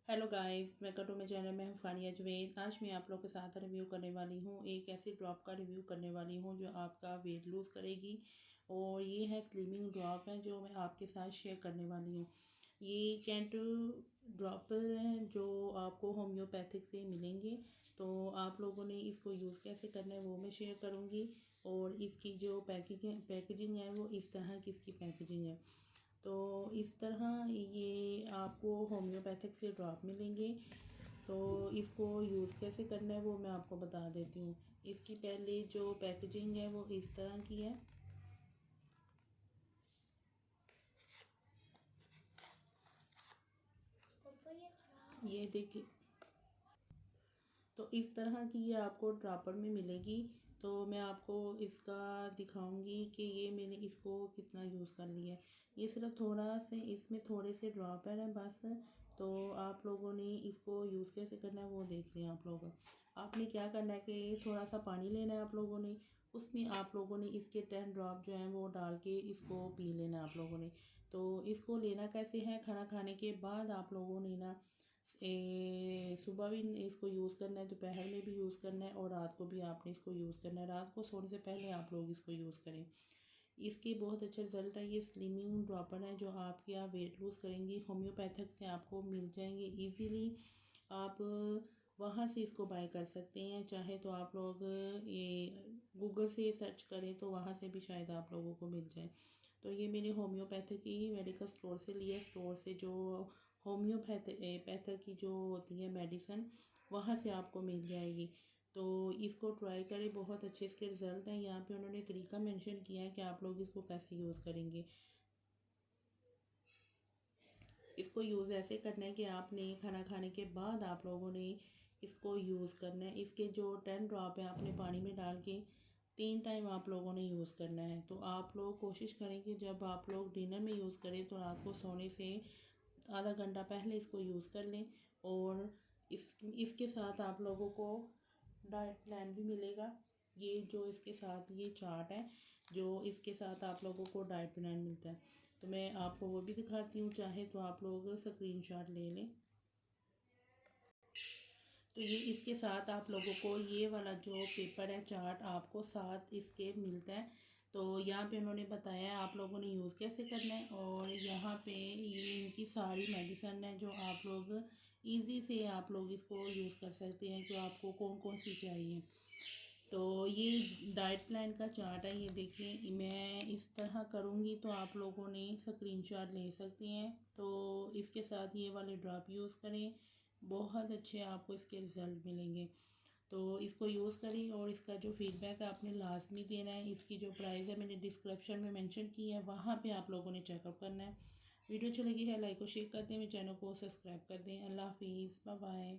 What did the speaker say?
Hello guys, welcome to my channel में हूं फ़ानिया जवेद। आज मैं आप लोगों के साथ रिव्यू करने वाली हूं, एक ऐसी ड्रॉप का रिव्यू करने वाली हूं जो आपका वेट लूज़ करेगी। और ये है स्लिमिंग ड्रॉप है जो मैं आपके साथ शेयर करने वाली हूं। ये कैंट ड्रॉप हैं जो आपको होम्योपैथिक से मिलेंगे। तो आप लोगों ने इसको यूज़ कैसे करना है वो मैं शेयर करूँगी। और इसकी जो पैकेजिंग है वो इस तरह की इसकी पैकेजिंग है। तो इस तरह ये आपको होम्योपैथिक से ड्रॉप मिलेंगे। तो इसको यूज़ कैसे करना है वो मैं आपको बता देती हूँ। इसकी पहले जो पैकेजिंग है वो इस तरह की है। ये देखिए, तो इस तरह की ये आपको ड्रॉपर में मिलेगी। तो मैं आपको इसका दिखाऊंगी कि ये मैंने इसको कितना यूज़ कर लिया है। ये सिर्फ थोड़ा से इसमें थोड़े से ड्रॉपर हैं बस। तो आप लोगों ने इसको यूज़ कैसे करना है वो देख लें। आप लोग आपने क्या करना है कि थोड़ा सा पानी लेना है आप लोगों ने, उसमें आप लोगों ने इसके 10 ड्रॉप जो हैं वो डाल के इसको पी लेना है आप लोगों ने। तो इसको लेना कैसे है, खाना खाने के बाद आप लोगों ने ना सुबह भी इसको यूज़ करना है, दोपहर में भी यूज़ करना है और रात को भी आपने इसको यूज़ करना है। रात को सोने से पहले आप लोग इसको यूज़ करें। इसके बहुत अच्छे रिजल्ट है। ये स्लिमिंग ड्रॉपर है जो आपके यहाँ वेट लूज़ करेंगी। होम्योपैथिक से आपको मिल जाएंगे ईजीली। आप वहाँ से इसको बाय कर सकते हैं। चाहे तो आप लोग ये गूगल से सर्च करें तो वहाँ से भी शायद आप लोगों को मिल जाए। तो ये मैंने होम्योपैथिक की मेडिकल स्टोर से लिया। स्टोर से जो होम्योपैथिक की जो होती है मेडिसिन वहाँ से आपको मिल जाएगी। तो इसको ट्राई करें, बहुत अच्छे इसके रिज़ल्ट हैं। यहाँ पे उन्होंने तरीका मेंशन किया है कि आप लोग इसको कैसे यूज़ करेंगे। इसको यूज़ ऐसे करना है कि आपने खाना खाने के बाद आप लोगों ने इसको यूज़ करना है। इसके जो 10 ड्रॉप है आपने पानी में डाल के 3 टाइम आप लोगों ने यूज़ करना है। तो आप लोग कोशिश करें कि जब आप लोग डिनर में यूज़ करें तो रात को सोने से आधा घंटा पहले इसको यूज़ कर लें। और इसके साथ आप लोगों को डाइट प्लान भी मिलेगा। ये जो इसके साथ ये चार्ट है जो इसके साथ आप लोगों को डाइट प्लान मिलता है। तो मैं आपको वो भी दिखाती हूँ, चाहे तो आप लोग स्क्रीनशॉट ले लें। तो ये इसके साथ आप लोगों को ये वाला जो पेपर है चार्ट आपको साथ इसके मिलता है। तो यहाँ पे उन्होंने बताया है आप लोगों ने यूज़ कैसे करना है। और यहाँ पे ये इनकी सारी मेडिसिन है जो आप लोग इजी से आप लोग इसको यूज़ कर सकते हैं कि आपको कौन कौन सी चाहिए। तो ये डाइट प्लान का चार्ट है। ये देखिए, मैं इस तरह करूँगी तो आप लोगों ने स्क्रीनशॉट ले सकते हैं। तो इसके साथ ये वाले ड्रॉप यूज़ करें, बहुत अच्छे आपको इसके रिज़ल्ट मिलेंगे। तो इसको यूज़ करें और इसका जो फीडबैक है आपने लाजमी देना है। इसकी जो प्राइस है मैंने डिस्क्रिप्शन में मेंशन की है, वहाँ पे आप लोगों ने चेकअप करना है। वीडियो अच्छी लगी है लाइक और शेयर कर दें, मेरे चैनल को सब्सक्राइब कर दें। अल्लाह हाफिज़, बाय बाय।